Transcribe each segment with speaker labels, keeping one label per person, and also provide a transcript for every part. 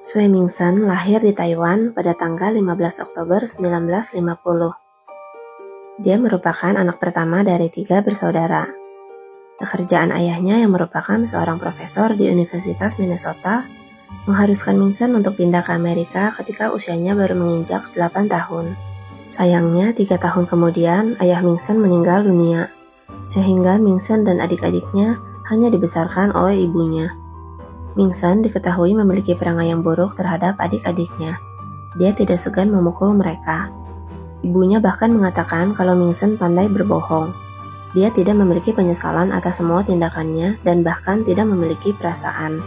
Speaker 1: Sue Mingsen lahir di Taiwan pada tanggal 15 Oktober 1950. Dia merupakan anak pertama dari 3 bersaudara. Pekerjaan ayahnya yang merupakan seorang profesor di Universitas Minnesota mengharuskan Mingsen untuk pindah ke Amerika ketika usianya baru menginjak 8 tahun. Sayangnya, 3 tahun kemudian ayah Mingsen meninggal dunia, sehingga Mingsen dan adik-adiknya hanya dibesarkan oleh ibunya. Mingsen diketahui memiliki perangai yang buruk terhadap adik-adiknya. Dia tidak segan memukul mereka. Ibunya bahkan mengatakan kalau Mingsen pandai berbohong. Dia tidak memiliki penyesalan atas semua tindakannya dan bahkan tidak memiliki perasaan.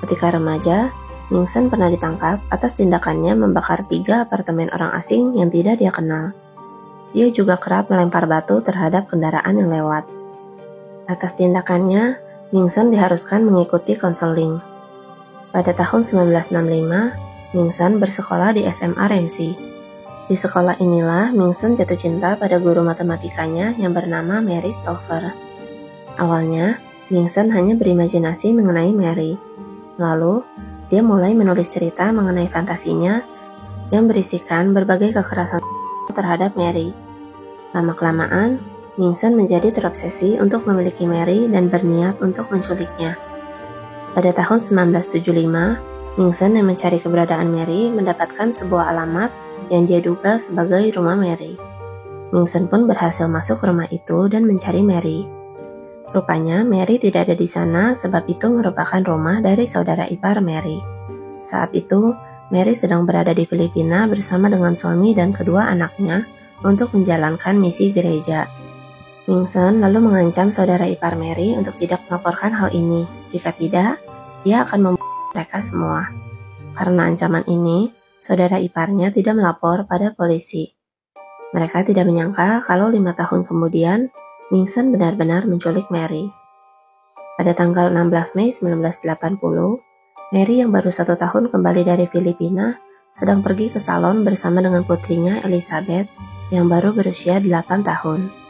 Speaker 1: Ketika remaja, Mingsen pernah ditangkap atas tindakannya membakar 3 apartemen orang asing yang tidak dia kenal. Dia juga kerap melempar batu terhadap kendaraan yang lewat. Atas tindakannya, Mingsen diharuskan mengikuti konseling. Pada tahun 1965, Mingsen bersekolah di SMA Ramsey. Di sekolah inilah Mingsen jatuh cinta pada guru matematikanya yang bernama Mary Stover. Awalnya, Mingsen hanya berimajinasi mengenai Mary. Lalu, dia mulai menulis cerita mengenai fantasinya yang berisikan berbagai kekerasan terhadap Mary. Lama-kelamaan, Mingsen menjadi terobsesi untuk memiliki Mary dan berniat untuk menculiknya. Pada tahun 1975, Mingsen yang mencari keberadaan Mary mendapatkan sebuah alamat yang dia duga sebagai rumah Mary. Mingsen pun berhasil masuk ke rumah itu dan mencari Mary. Rupanya Mary tidak ada di sana sebab itu merupakan rumah dari saudara ipar Mary. Saat itu, Mary sedang berada di Filipina bersama dengan suami dan kedua anaknya untuk menjalankan misi gereja. Mingsen lalu mengancam saudara ipar Mary untuk tidak melaporkan hal ini. Jika tidak, dia akan membunuh mereka semua. Karena ancaman ini, saudara iparnya tidak melapor pada polisi. Mereka tidak menyangka kalau 5 tahun kemudian, Mingsen benar-benar menculik Mary. Pada tanggal 16 Mei 1980, Mary yang baru 1 tahun kembali dari Filipina sedang pergi ke salon bersama dengan putrinya Elizabeth yang baru berusia 8 tahun.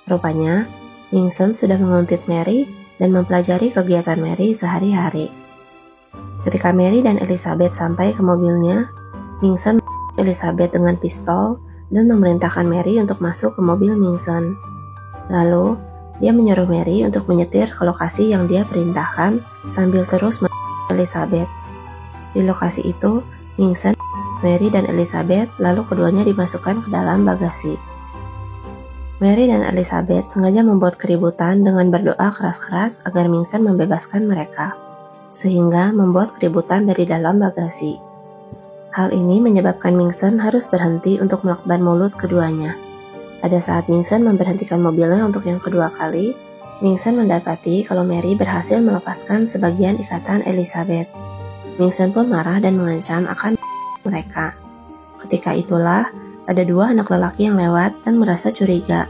Speaker 1: Rupanya, Mingsen sudah menguntit Mary dan mempelajari kegiatan Mary sehari-hari. Ketika Mary dan Elizabeth sampai ke mobilnya, Mingsen menembak Elizabeth dengan pistol dan memerintahkan Mary untuk masuk ke mobil Mingsen. Lalu, dia menyuruh Mary untuk menyetir ke lokasi yang dia perintahkan sambil terus menembak Elizabeth. Di lokasi itu, Mingsen menembak Mary dan Elizabeth lalu keduanya dimasukkan ke dalam bagasi. Mary dan Elizabeth sengaja membuat keributan dengan berdoa keras-keras agar Mingsen membebaskan mereka, sehingga membuat keributan dari dalam bagasi. Hal ini menyebabkan Mingsen harus berhenti untuk melakban mulut keduanya. Pada saat Mingsen memberhentikan mobilnya untuk yang kedua kali, Mingsen mendapati kalau Mary berhasil melepaskan sebagian ikatan Elizabeth. Mingsen pun marah dan mengancam akan mereka. Ketika itulah, ada 2 anak lelaki yang lewat dan merasa curiga.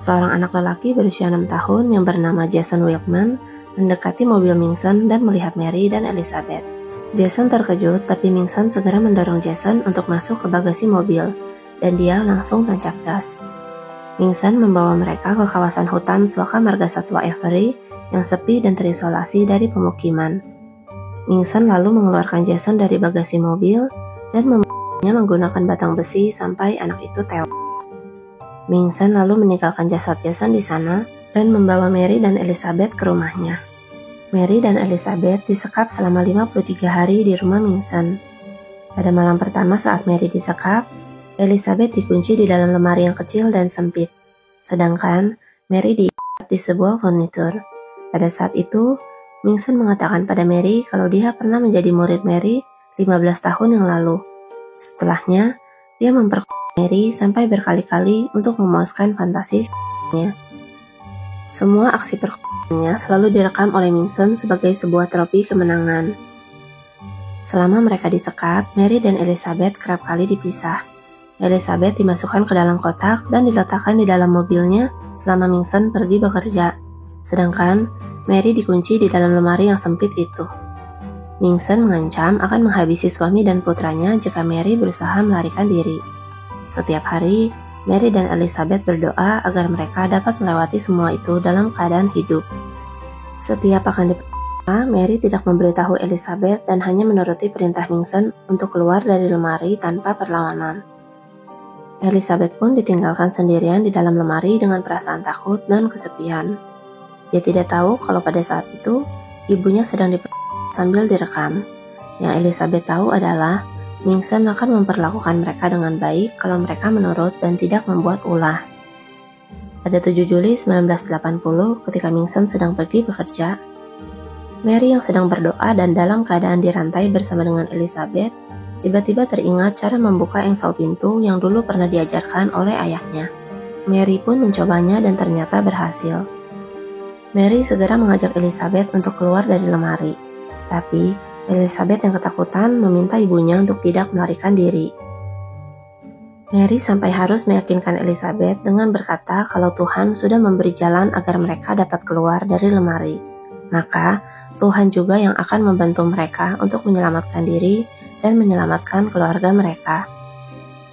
Speaker 1: Seorang anak lelaki berusia 6 tahun yang bernama Jason Wilkman mendekati mobil Mingsen dan melihat Mary dan Elizabeth. Jason terkejut, tapi Mingsen segera mendorong Jason untuk masuk ke bagasi mobil, dan dia langsung tancap gas. Mingsen membawa mereka ke kawasan hutan Suaka Marga Satwa Avery yang sepi dan terisolasi dari pemukiman. Mingsen lalu mengeluarkan Jason dari bagasi mobil dan menggunakan batang besi sampai anak itu tewas. Mingsen lalu meninggalkan jasad Jason di sana dan membawa Mary dan Elizabeth ke rumahnya. Mary dan Elizabeth disekap selama 53 hari di rumah Mingsen. Pada malam pertama saat Mary disekap, Elizabeth dikunci di dalam lemari yang kecil dan sempit, sedangkan Mary diikat di sebuah furnitur. Pada saat itu, Mingsen mengatakan pada Mary kalau dia pernah menjadi murid Mary 15 tahun yang lalu. Setelahnya, dia memperkosa Mary sampai berkali-kali untuk memuaskan fantasinya. Semua aksi perkosaannya selalu direkam oleh Mingsen sebagai sebuah trofi kemenangan. Selama mereka disekap, Mary dan Elizabeth kerap kali dipisah. Elizabeth dimasukkan ke dalam kotak dan diletakkan di dalam mobilnya selama Mingsen pergi bekerja. Sedangkan Mary dikunci di dalam lemari yang sempit itu. Mingsen mengancam akan menghabisi suami dan putranya jika Mary berusaha melarikan diri. Setiap hari, Mary dan Elizabeth berdoa agar mereka dapat melewati semua itu dalam keadaan hidup. Setiap akan Mary tidak memberitahu Elizabeth dan hanya menuruti perintah Vincent untuk keluar dari lemari tanpa perlawanan. Elizabeth pun ditinggalkan sendirian di dalam lemari dengan perasaan takut dan kesepian. Dia tidak tahu kalau pada saat itu ibunya sedang sambil direkam. Yang Elizabeth tahu adalah Vincent akan memperlakukan mereka dengan baik kalau mereka menurut dan tidak membuat ulah. Pada 7 Juli 1980, ketika Vincent sedang pergi bekerja, Mary yang sedang berdoa dan dalam keadaan dirantai bersama dengan Elizabeth, tiba-tiba teringat cara membuka engsel pintu yang dulu pernah diajarkan oleh ayahnya. Mary pun mencobanya dan ternyata berhasil. Mary segera mengajak Elizabeth untuk keluar dari lemari, tapi Elizabeth yang ketakutan meminta ibunya untuk tidak melarikan diri. Mary sampai harus meyakinkan Elizabeth dengan berkata kalau Tuhan sudah memberi jalan agar mereka dapat keluar dari lemari. Maka, Tuhan juga yang akan membantu mereka untuk menyelamatkan diri dan menyelamatkan keluarga mereka.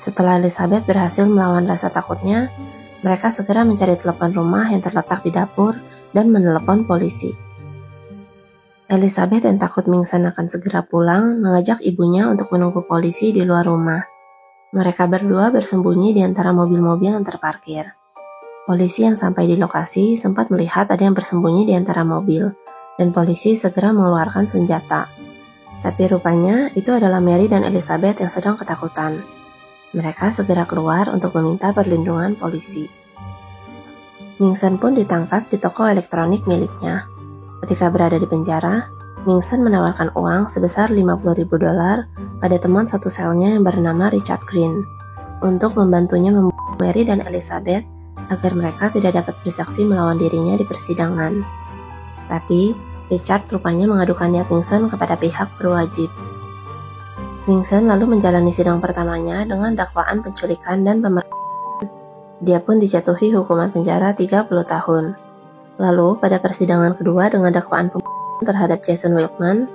Speaker 1: Setelah Elizabeth berhasil melawan rasa takutnya, mereka segera mencari telepon rumah yang terletak di dapur dan menelepon polisi. Elizabeth yang takut Vincent akan segera pulang mengajak ibunya untuk menunggu polisi di luar rumah. Mereka berdua bersembunyi di antara mobil-mobil yang terparkir. Polisi yang sampai di lokasi sempat melihat ada yang bersembunyi di antara mobil, dan polisi segera mengeluarkan senjata. Tapi rupanya itu adalah Mary dan Elizabeth yang sedang ketakutan. Mereka segera keluar untuk meminta perlindungan polisi. Vincent pun ditangkap di toko elektronik miliknya. Ketika berada di penjara, Vincent menawarkan uang sebesar $50.000 pada teman satu selnya yang bernama Richard Green untuk membantunya membunuh Mary dan Elizabeth agar mereka tidak dapat bersaksi melawan dirinya di persidangan. Tapi, Richard rupanya mengadukannya Vincent kepada pihak berwajib. Vincent lalu menjalani sidang pertamanya dengan dakwaan penculikan dan pemerkosaan. Dia pun dijatuhi hukuman penjara 30 tahun. Lalu, pada persidangan kedua dengan dakwaan pembunuhan terhadap Jason Wilkman,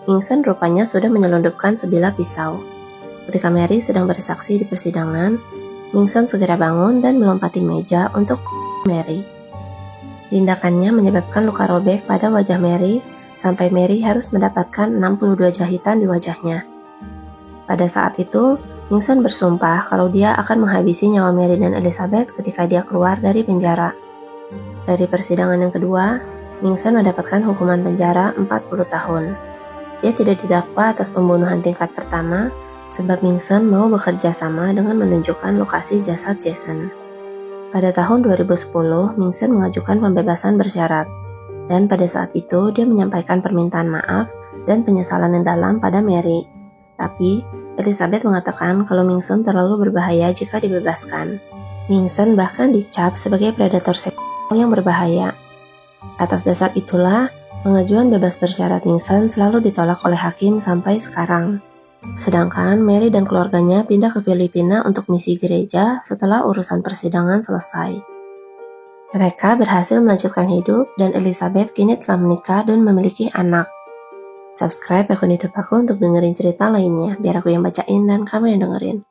Speaker 1: Vincent rupanya sudah menyelundupkan sebilah pisau. Ketika Mary sedang bersaksi di persidangan, Vincent segera bangun dan melompati meja untuk Mary. Tindakannya menyebabkan luka robek pada wajah Mary, sampai Mary harus mendapatkan 62 jahitan di wajahnya. Pada saat itu, Vincent bersumpah kalau dia akan menghabisi nyawa Mary dan Elizabeth ketika dia keluar dari penjara. Dari persidangan yang kedua, Vincent mendapatkan hukuman penjara 40 tahun. Dia tidak didakwa atas pembunuhan tingkat pertama, sebab Vincent mau bekerja sama dengan menunjukkan lokasi jasad Jason. Pada tahun 2010, Vincent mengajukan pembebasan bersyarat, dan pada saat itu dia menyampaikan permintaan maaf dan penyesalan yang dalam pada Mary. Tapi, Elizabeth mengatakan kalau Vincent terlalu berbahaya jika dibebaskan. Vincent bahkan dicap sebagai predator seksual yang berbahaya. Atas dasar itulah, pengajuan bebas bersyarat Vincent selalu ditolak oleh hakim sampai sekarang. Sedangkan Mary dan keluarganya pindah ke Filipina untuk misi gereja setelah urusan persidangan selesai. Mereka berhasil melanjutkan hidup dan Elizabeth kini telah menikah dan memiliki anak. Subscribe akun YouTube aku untuk dengerin cerita lainnya, biar aku yang bacain dan kamu yang dengerin.